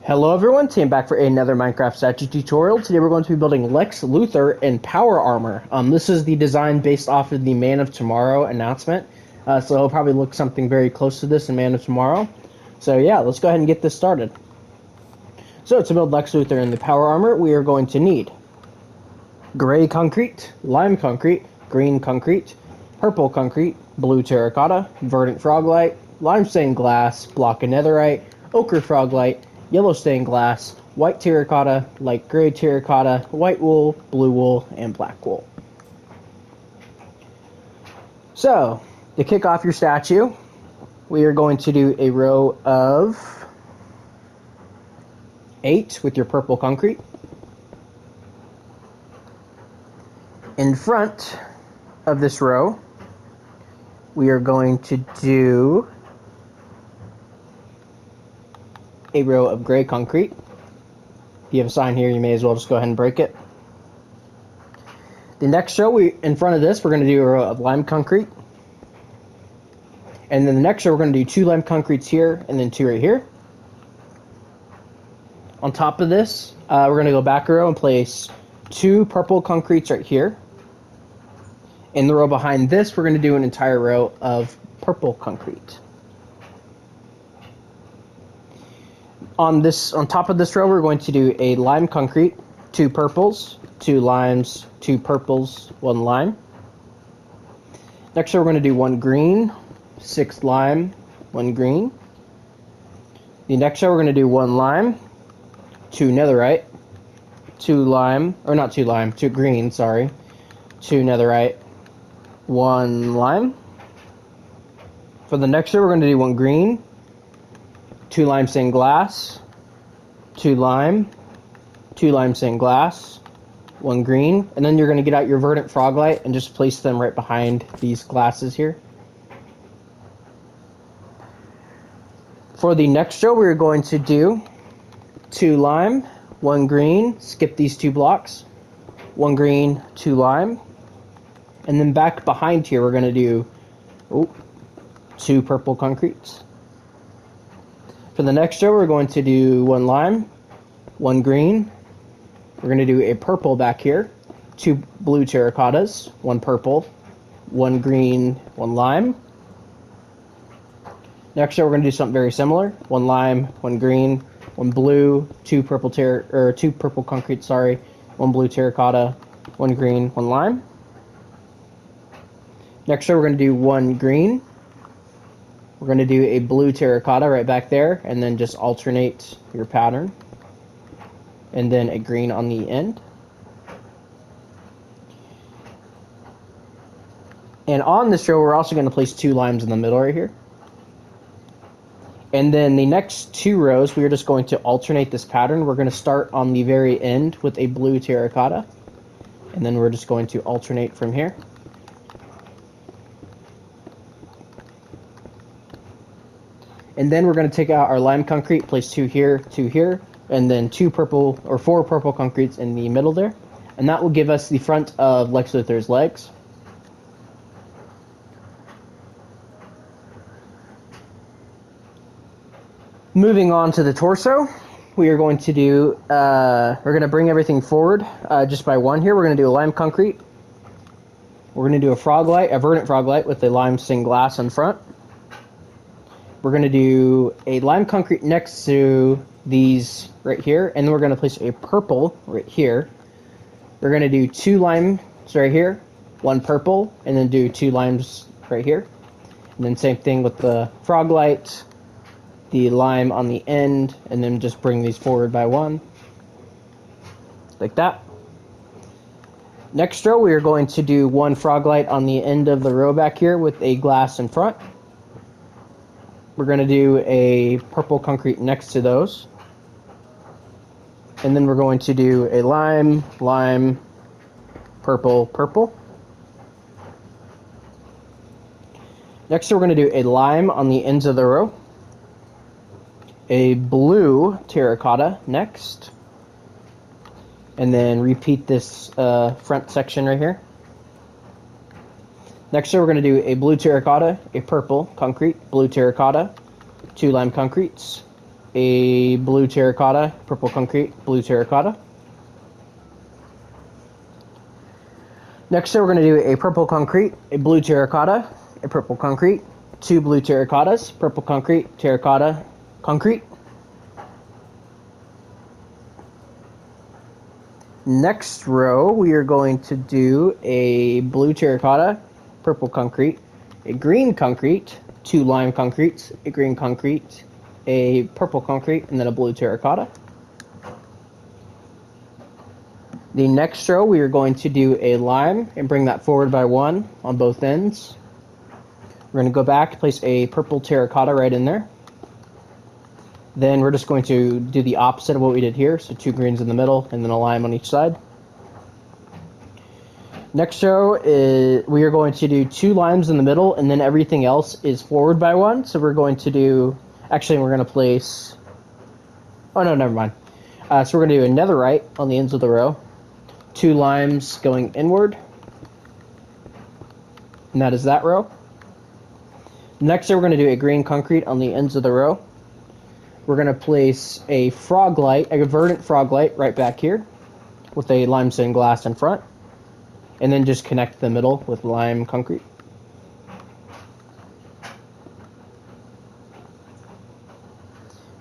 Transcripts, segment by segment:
Hello everyone, Tim back for another Minecraft statue tutorial. Today we're going to be building Lex Luthor in power armor. This is the design based off of the Man of Tomorrow announcement. So it'll probably look something very close to this in Man of Tomorrow. So yeah, let's go ahead and get this started. So to build Lex Luthor in the power armor, we are going to need gray concrete, lime concrete, green concrete, purple concrete, blue terracotta, verdant froglight, lime stained glass, block of netherite, ochre froglight, yellow stained glass, white terracotta, light gray terracotta, white wool, blue wool, and black wool. So, to kick off your statue, we are going to do a row of 8 with your purple concrete. In front of this row, we are going to do a row of gray concrete. If you have a sign here, you may as well just go ahead and break it. The next row, in front of this, we're going to do a row of lime concrete. And then the next row, we're going to do 2 lime concretes here, and then 2 right here. On top of this, we're going to go back a row and place 2 purple concretes right here. In the row behind this, we're going to do an entire row of purple concrete. On top of this row, we're going to do a lime concrete, 2 purples, 2 limes, 2 purples, 1 lime. Next row, we're going to do 1 green, 6 lime, 1 green. The next row, we're going to do 1 lime, 2 netherite, 2 green, 2 netherite, 1 lime. For the next row, we're going to do 1 green, 2 lime stained glass, 2 lime, 2 lime stained glass, 1 green, and then you're going to get out your verdant froglight and just place them right behind these glasses here. For the next row, we're going to do 2 lime, 1 green, skip these 2 blocks, 1 green, 2 lime, and then back behind here, we're going to do 2 purple concretes. For the next row, we're going to do 1 lime, 1 green. We're going to do a purple back here, 2 blue terracottas, 1 purple, 1 green, 1 lime. Next row, we're going to do something very similar: 1 lime, 1 green, 1 blue, 2 purple concrete, 1 blue terracotta, 1 green, 1 lime. Next row, we're going to do 1 green. We're going to do a blue terracotta right back there, and then just alternate your pattern. And then a green on the end. And on this row, we're also going to place 2 limes in the middle right here. And then the next 2 rows, we are just going to alternate this pattern. We're going to start on the very end with a blue terracotta. And then we're just going to alternate from here. And then we're going to take out our lime concrete, place 2 here, and then 4 purple concretes in the middle there. And that will give us the front of Lex Luthor's legs. Moving on to the torso, we are going to do, we're going to bring everything forward just by 1 here. We're going to do a lime concrete. We're going to do a verdant froglight with a lime stained glass in front. We're going to do a lime concrete next to these right here, and then we're going to place a purple right here. We're going to do 2 limes right here, 1 purple, and then do 2 limes right here. And then same thing with the froglight, the lime on the end, and then just bring these forward by 1. Like that. Next row, we are going to do 1 froglight on the end of the row back here with a glass in front. We're going to do a purple concrete next to those. And then we're going to do a lime, purple, purple. Next, we're going to do a lime on the ends of the row. A blue terracotta next. And then repeat this front section right here. Next, we're going to do a blue terracotta, a purple concrete, blue terracotta, 2 lime concretes, a blue terracotta, purple concrete, blue terracotta. Next, we're going to do a purple concrete, a blue terracotta, a purple concrete, 2 blue terracottas, purple concrete, terracotta, concrete. Next row, we are going to do a blue terracotta, purple concrete, a green concrete, 2 lime concretes, a green concrete, a purple concrete, and then a blue terracotta. The next row, we are going to do a lime and bring that forward by 1 on both ends. We're going to go back, place a purple terracotta right in there. Then we're just going to do the opposite of what we did here, so 2 greens in the middle and then a lime on each side. Next row, we are going to do 2 limes in the middle, and then everything else is forward by 1. So we're going to do, actually we're going to place, oh no, never mind. So we're going to do a netherite on the ends of the row. 2 limes going inward. And that is that row. Next, we're going to do a green concrete on the ends of the row. We're going to place a frog light, a verdant frog light right back here with a limestone glass in front. And then just connect the middle with lime concrete.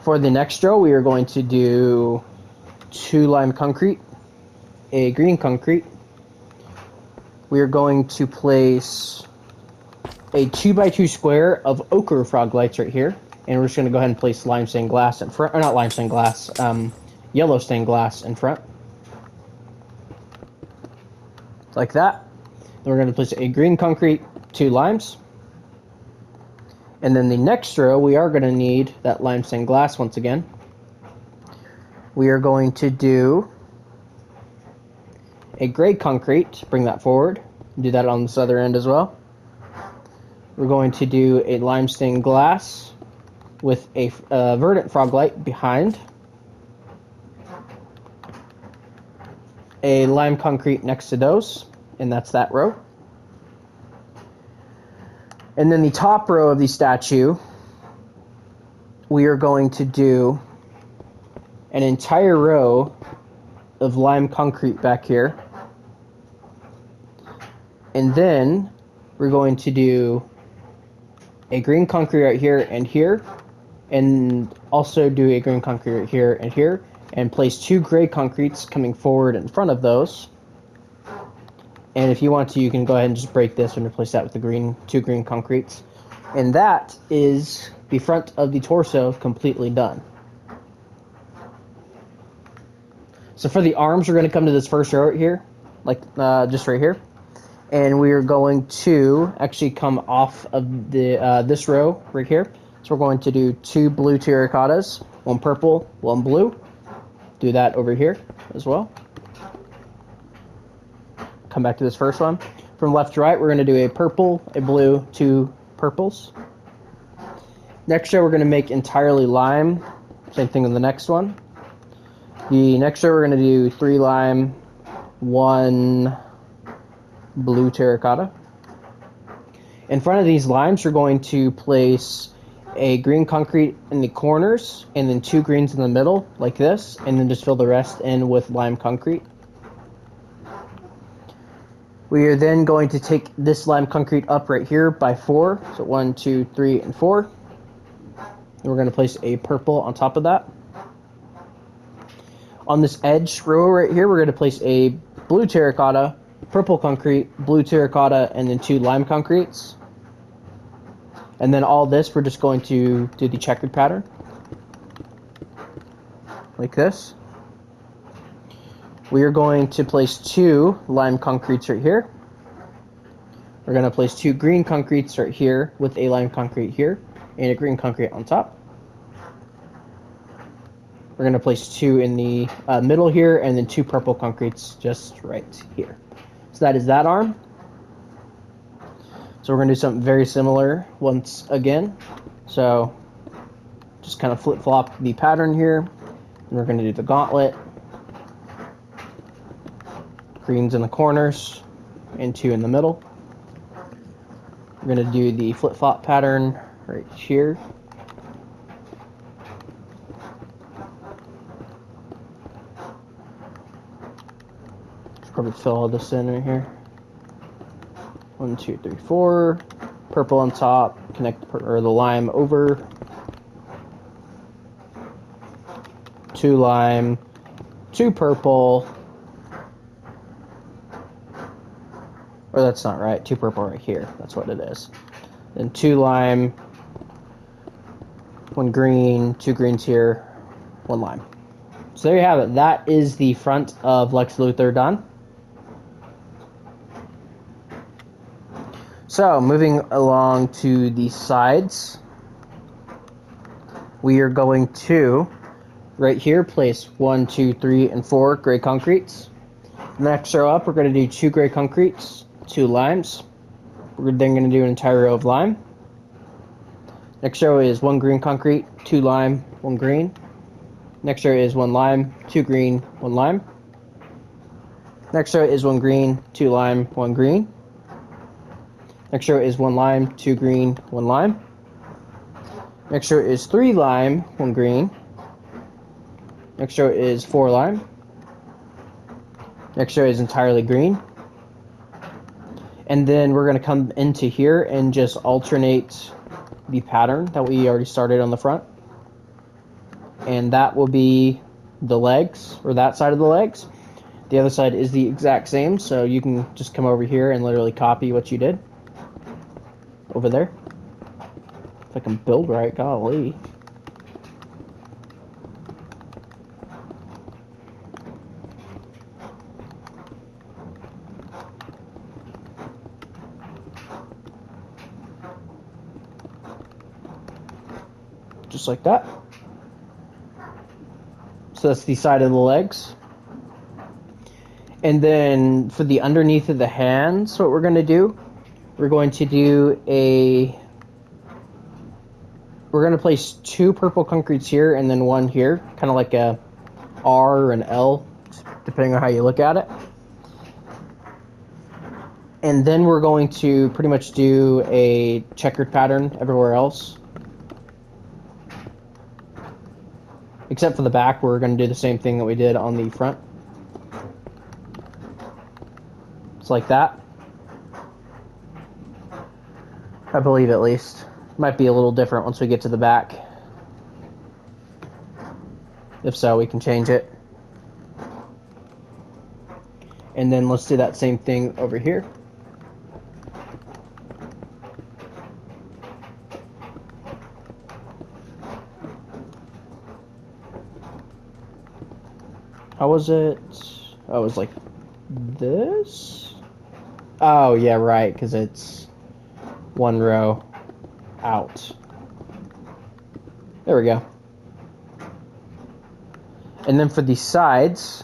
For the next row, we are going to do 2 lime concrete, a green concrete. We are going to place a 2x2 square of ochre frog lights right here, and we're just going to go ahead and place lime stained glass in front, or not lime stained glass, yellow stained glass in front, like that. Then we're going to place a green concrete, 2 limes, and then the next row we are going to need that lime stained glass once again. We are going to do a gray concrete, bring that forward, do that on this other end as well. We're going to do a lime stained glass with a verdant frog light behind, a lime concrete next to those, and that's that row. And then the top row of the statue, we are going to do an entire row of lime concrete back here, and then we're going to do a green concrete right here, and also do a green concrete right here, and place 2 gray concretes coming forward in front of those. And if you want to, you can go ahead and just break this and replace that with the 2 green concretes. And that is the front of the torso completely done. So for the arms, we're going to come to this first row right here, like just right here. And we are going to actually come off of the this row right here. So we're going to do 2 blue terracottas, 1 purple, 1 blue. Do that over here as well. Come back to this first one. From left to right, we're going to do a purple, a blue, 2 purples. Next row, we're going to make entirely lime. Same thing with the next one. The next row, we're going to do 3 lime, 1 blue terracotta. In front of these limes, we're going to place a green concrete in the corners, and then 2 greens in the middle, like this, and then just fill the rest in with lime concrete. We are then going to take this lime concrete up right here by 4, so 1, 2, 3, and 4. And we're going to place a purple on top of that. On this edge row right here, we're going to place a blue terracotta, purple concrete, blue terracotta, and then 2 lime concretes. And then all this, we're just going to do the checkered pattern, like this. We are going to place 2 lime concretes right here. We're going to place 2 green concretes right here with a lime concrete here and a green concrete on top. We're going to place 2 in the middle here, and then 2 purple concretes just right here. So that is that arm. So we're going to do something very similar once again. So just kind of flip-flop the pattern here. And we're going to do the gauntlet. Greens in the corners and 2 in the middle. We're going to do the flip-flop pattern right here. Probably fill all this in right here. 1, 2, 3, 4. Purple on top. Connect the lime over. 2 lime. 2 purple. Or that's not right. 2 purple right here. That's what it is. Then 2 lime. 1 green. 2 greens here. 1 lime. So there you have it. That is the front of Lex Luthor done. So moving along to the sides, we are going to right here place 1, 2, 3, and 4 gray concretes. Next row up, we're going to do 2 gray concretes, 2 limes. We're then going to do an entire row of lime. Next row is 1 green concrete, 2 lime, 1 green. Next row is 1 lime, 2 green, 1 lime. Next row is 1 green, 2 lime, 1 green. Next row is 1 lime, 2 green, 1 lime. Next row is 3 lime, 1 green. Next row is 4 lime. Next row is entirely green. And then we're going to come into here and just alternate the pattern that we already started on the front. And that will be the legs, or that side of the legs. The other side is the exact same, so you can just come over here and literally copy what you did over there. If I can build right, golly. Just like that. So that's the side of the legs. And then for the underneath of the hands, what we're going to do, we're going to place 2 purple concretes here and then 1 here, kind of like a R or an L, depending on how you look at it. And then we're going to pretty much do a checkered pattern everywhere else. Except for the back, we're going to do the same thing that we did on the front. It's like that. I believe, at least. Might be a little different once we get to the back. If so, we can change it. And then let's do that same thing over here. How was it? Oh, it was like this? Oh, yeah, right, because it's 1 row out. There we go. And then for the sides,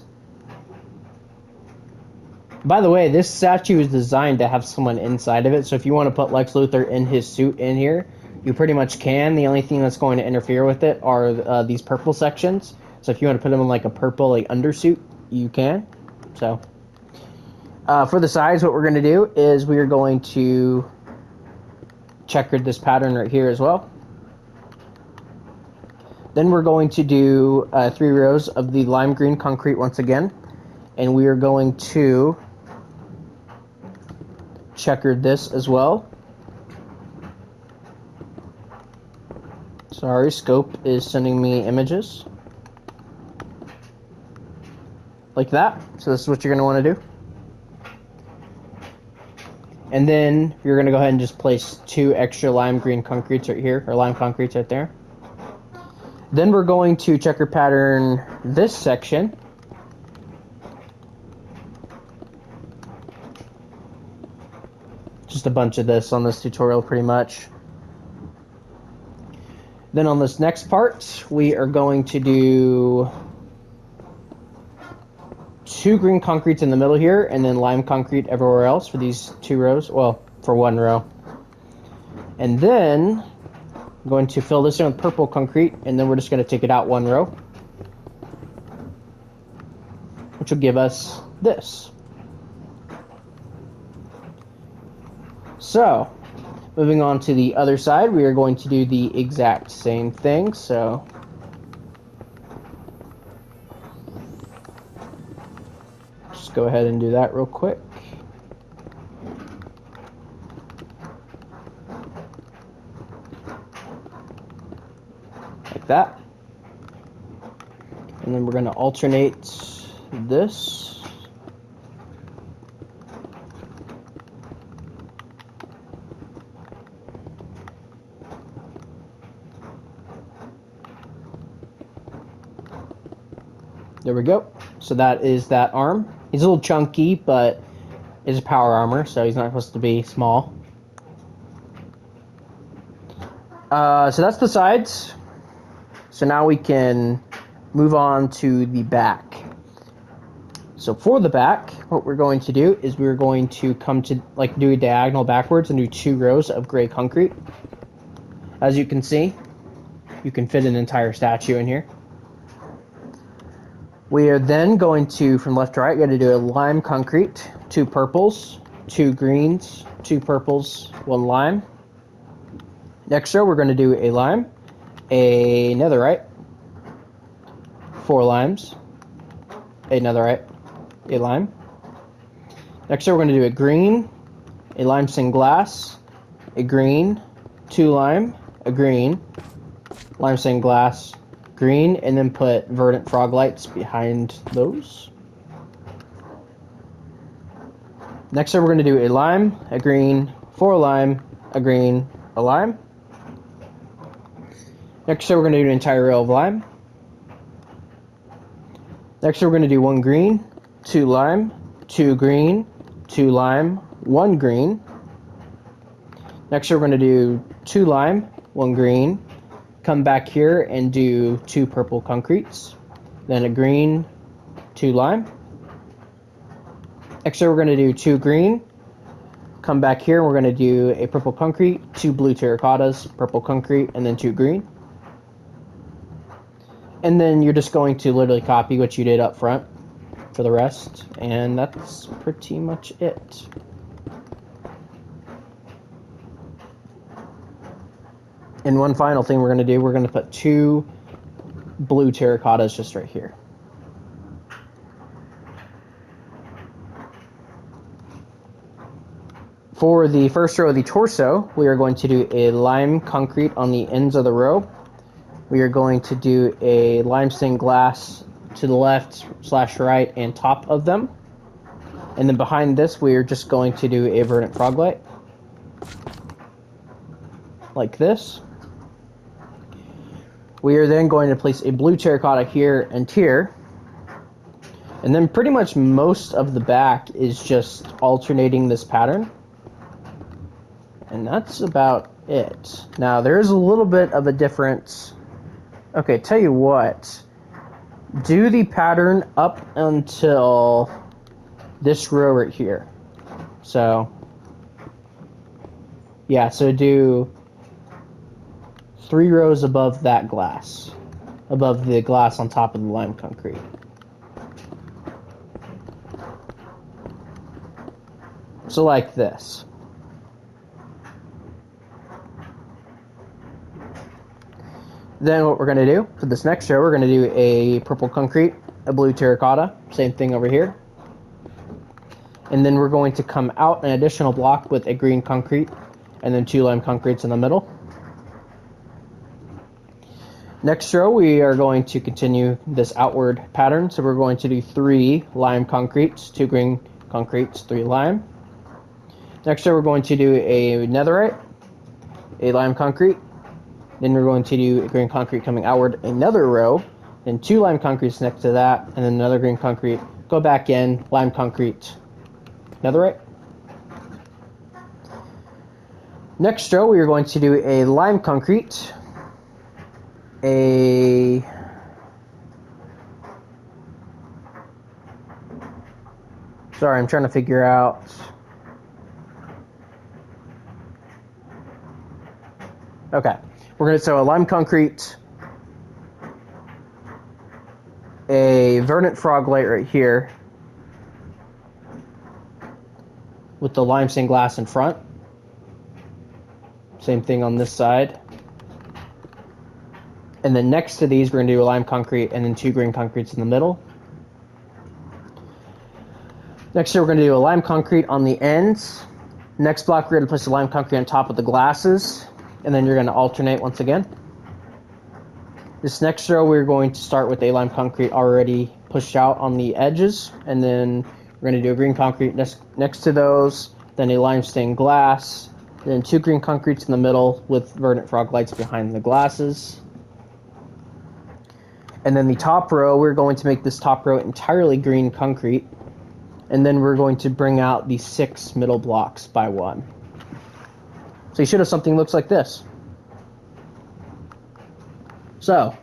by the way, this statue is designed to have someone inside of it, so if you want to put Lex Luthor in his suit in here, you pretty much can. The only thing that's going to interfere with it are these purple sections. So if you want to put him in like a purple undersuit, you can. So for the sides, what we're going to do is we are going to checkered this pattern right here as well. Then we're going to do 3 rows of the lime green concrete once again. And we are going to checker this as well. Sorry, Scope is sending me images. Like that. So this is what you're going to want to do. And then you're going to go ahead and just place 2 extra lime green concretes right here, or lime concretes right there. Then we're going to checker pattern this section. Just a bunch of this on this tutorial pretty much. Then on this next part, we are going to do 2 green concretes in the middle here, and then lime concrete everywhere else for these 2 rows. Well, for 1 row. And then I'm going to fill this in with purple concrete, and then we're just going to take it out 1 row, which will give us this. So, moving on to the other side, we are going to do the exact same thing. So, just go ahead and do that real quick. Like that. And then we're going to alternate this. There we go. So that is that arm. He's a little chunky, but it's a power armor, so he's not supposed to be small. So that's the sides. So now we can move on to the back. So for the back, what we're going to do is we're going to come to do a diagonal backwards and do 2 rows of gray concrete. As you can see, you can fit an entire statue in here. We are then going to, from left to right, we're going to do a lime concrete, 2 purples, 2 greens, 2 purples, 1 lime. Next row, we're going to do a lime, a netherite, 4 limes, a netherite, a lime. Next row, we're going to do a green, a limestone glass, a green, 2 lime, a green, limestone glass, green, and then put verdant frog lights behind those. Next up, we're going to do a lime, a green, 4 lime, a green, a lime. Next up, we're going to do an entire row of lime. Next up, we're going to do 1 green, 2 lime, 2 green, 2 lime, 1 green. Next up, we're going to do 2 lime, 1 green. Come back here and do 2 purple concretes, then a green, 2 lime. Next we're going to do 2 green, come back here and we're going to do a purple concrete, 2 blue terracottas, purple concrete, and then 2 green. And then you're just going to literally copy what you did up front for the rest, and that's pretty much it. And one final thing we're going to do, we're going to put 2 blue terracottas just right here. For the first row of the torso, we are going to do a lime concrete on the ends of the row. We are going to do a limestone glass to the left / right and top of them. And then behind this, we are just going to do a verdant frog light. Like this. We are then going to place a blue terracotta here and here. And then pretty much most of the back is just alternating this pattern. And that's about it. Now, there's a little bit of a difference. Okay, tell you what. Do the pattern up until this row right here. So, yeah, so do 3 rows above that glass. Above the glass on top of the lime concrete. So like this. Then what we're going to do for this next row, we're going to do a purple concrete, a blue terracotta, same thing over here. And then we're going to come out an additional block with a green concrete and then 2 lime concretes in the middle. Next row, we are going to continue this outward pattern. So we're going to do 3 lime concretes, 2 green concretes, 3 lime. Next row, we're going to do a netherite, a lime concrete. Then we're going to do a green concrete coming outward another row, then 2 lime concretes next to that, and then another green concrete. Go back in, lime concrete, netherite. Next row, we are going to do a lime concrete, sorry, I'm trying to figure out. Okay, we're going to do a lime concrete, a verdant frog light right here with the limestone glass in front. Same thing on this side. And then next to these, we're going to do a lime concrete and then 2 green concretes in the middle. Next year, we're going to do a lime concrete on the ends. Next block, we're going to place the lime concrete on top of the glasses, and then you're going to alternate once again. This next row, we're going to start with a lime concrete already pushed out on the edges, and then we're going to do a green concrete next to those, then a lime stained glass, then 2 green concretes in the middle with verdant frog lights behind the glasses. And then the top row, we're going to make this top row entirely green concrete. And then we're going to bring out the 6 middle blocks by 1. So you should have something that looks like this. So,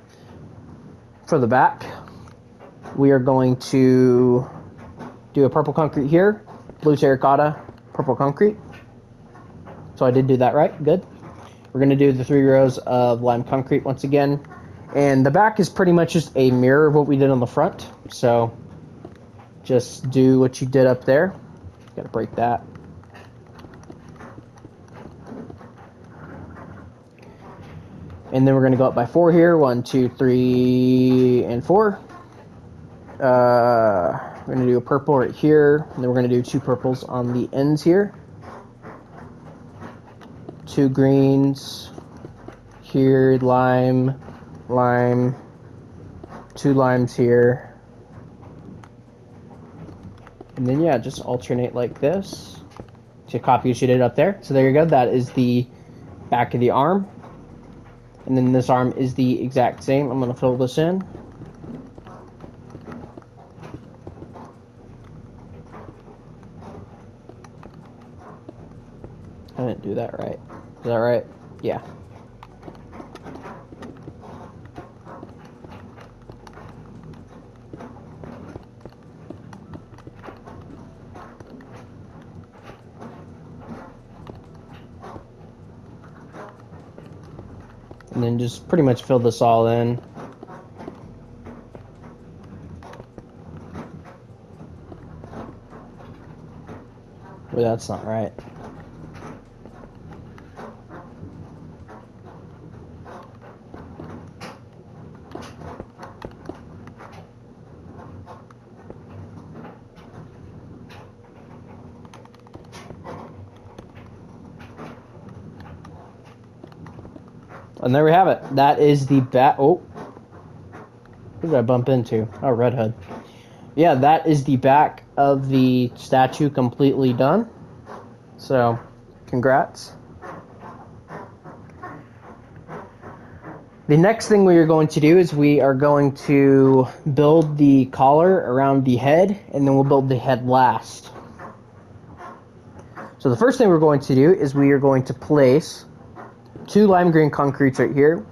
for the back, we are going to do a purple concrete here, blue terracotta, purple concrete. So I did do that right, good. We're going to do the 3 rows of lime concrete once again. And the back is pretty much just a mirror of what we did on the front. So just do what you did up there. Gotta break that. And then we're gonna go up by 4 here. 1, 2, 3, and 4. We're gonna do a purple right here. And then we're gonna do 2 purples on the ends here. 2 greens here, lime, lime, 2 limes here. And then, yeah, just alternate like this to copy what you did up there. So there you go. That is the back of the arm. And then this arm is the exact same. I'm going to fill this in. I didn't do that right. Is that right? Yeah. And then just pretty much fill this all in. Well, that's not right. And there we have it. That is the back. Oh, who did I bump into? Oh, Red Hood. Yeah, that is the back of the statue completely done. So, congrats. The next thing we are going to do is we are going to build the collar around the head, and then we'll build the head last. So the first thing we're going to do is we are going to place 2 lime green concretes right here.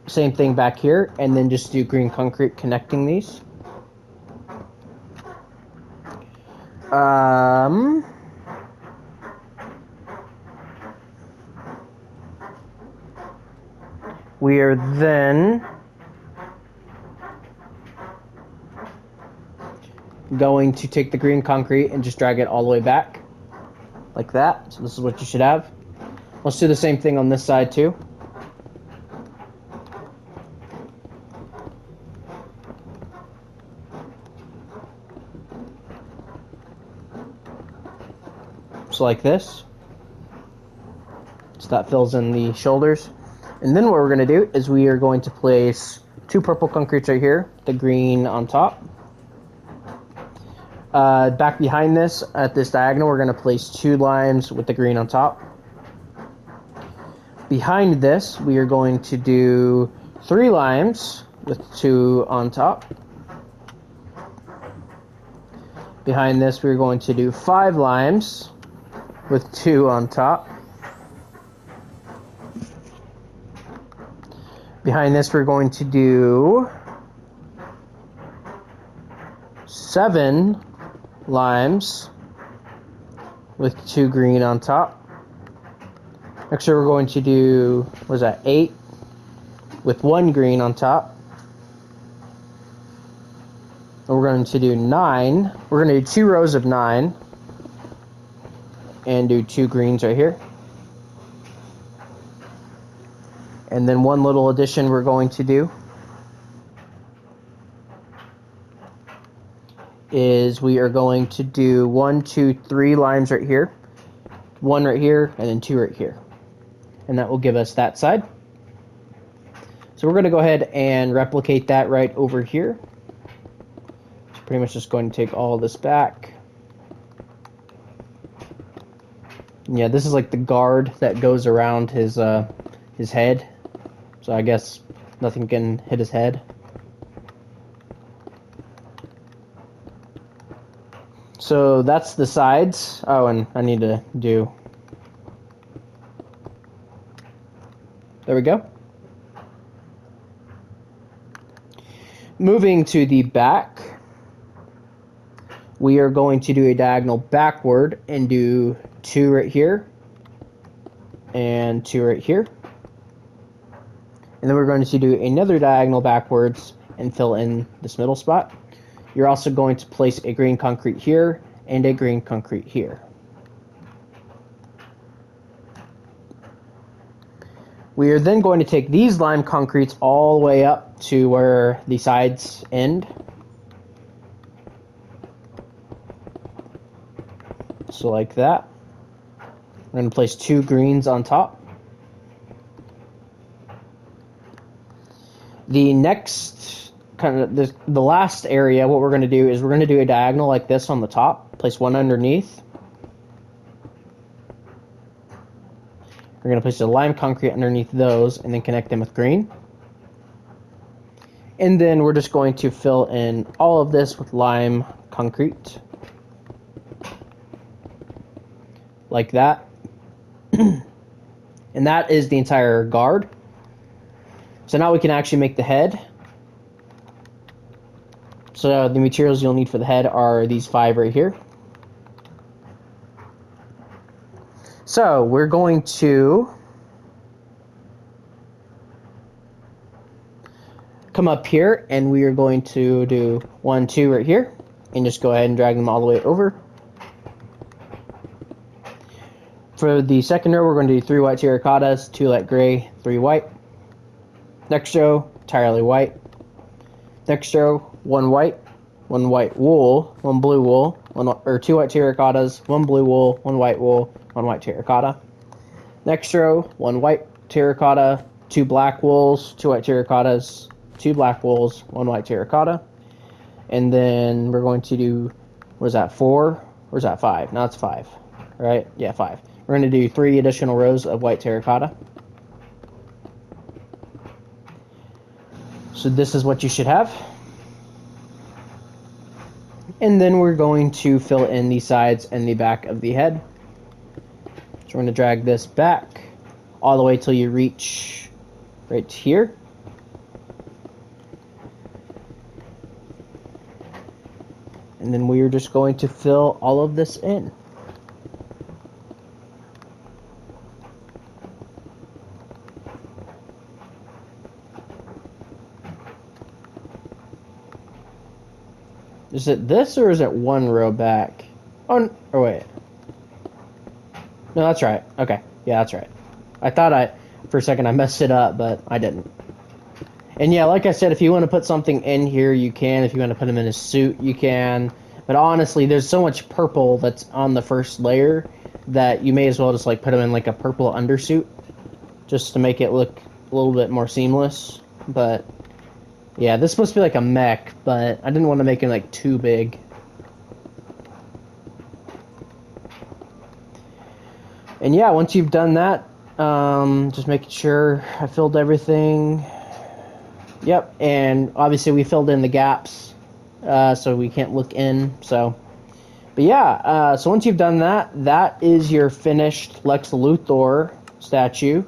Same thing back here, and then just do green concrete connecting these. We are then going to take the green concrete and just drag it all the way back like that. So this is what you should have. Let's do the same thing on this side too. So like this. So that fills in the shoulders. And then what we're going to do is we are going to place 2 purple concretes right here, the green on top. Back behind this, at this diagonal, we're going to place 2 limes with the green on top. Behind this, we are going to do 3 limes with 2 on top. Behind this, we're going to do 5 limes with 2 on top. Behind this, we're going to do 7 limes with 2 green on top. Next, we're going to do, what is that, 8 with 1 green on top. And we're going to do 9. We're going to do 2 rows of 9 and do 2 greens right here. And then one little addition we're going to do is we are going to do 1, 2, 3 lines right here, 1 right here, and then 2 right here. And that will give us that side. So we're going to go ahead and replicate that right over here. So pretty much just going to take all this back. And yeah, this is like the guard that goes around his head. So I guess nothing can hit his head. So that's the sides. Oh, and I need to do... There we go. Moving to the back, we are going to do a diagonal backward and do 2 right here and 2 right here. And then we're going to do another diagonal backwards and fill in this middle spot. You're also going to place a green concrete here and a green concrete here. We are then going to take these lime concretes all the way up to where the sides end. So like that. We're going to place 2 greens on top. The next, kind of the last area, what we're going to do is we're going to do a diagonal like this on the top. Place 1 underneath. We're going to place a lime concrete underneath those and then connect them with green. And then we're just going to fill in all of this with lime concrete. Like that. And that is the entire guard. So now we can actually make the head. So the materials you'll need for the head are these 5 right here. So we're going to come up here and we are going to do 1, 2 right here and just go ahead and drag them all the way over. For the second row, we're going to do 3 white terracottas, 2 light gray, 3 white. Next row, entirely white. Next row, 1 white wool, 1 blue wool, 2 white terracottas, 1 blue wool, 1 white wool, 1 white terracotta. Next row, 1 white terracotta, 2 black wools, 2 white terracottas, 2 black wools, 1 white terracotta. And then we're going to do, what is that, 4? Or is that 5? No, it's 5, right? Yeah, 5. We're going to do 3 additional rows of white terracotta. So this is what you should have. And then we're going to fill in the sides and the back of the head. So we're going to drag this back all the way till you reach right here. And then we are just going to fill all of this in. Is it this or is it 1 row back? Oh, or wait. No, that's right. Okay. Yeah, that's right. I thought for a second I messed it up, but I didn't. And yeah, like I said, if you want to put something in here, you can. If you want to put him in a suit, you can. But honestly, there's so much purple that's on the first layer that you may as well just like put him in like a purple undersuit just to make it look a little bit more seamless. But yeah, this is supposed to be like a mech, but I didn't want to make it like too big. And yeah, once you've done that, just making sure I filled everything. Yep, and obviously we filled in the gaps, so we can't look in. So, but yeah, so once you've done that, that is your finished Lex Luthor statue.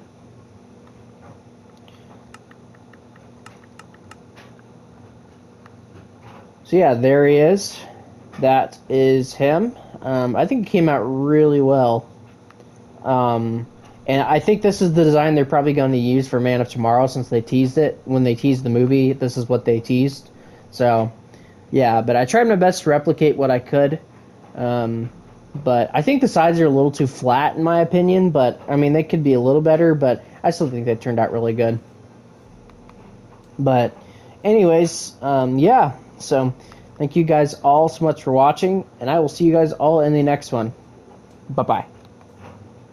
So yeah, there he is. That is him. I think it came out really well. And I think this is the design they're probably going to use for Man of Tomorrow since they teased it. When they teased the movie, this is what they teased. So, yeah, but I tried my best to replicate what I could. But I think the sides are a little too flat in my opinion, but I mean, they could be a little better, but I still think they turned out really good. But anyways, yeah, so Thank you guys all so much for watching, and I will see you guys all in the next one. Bye-bye.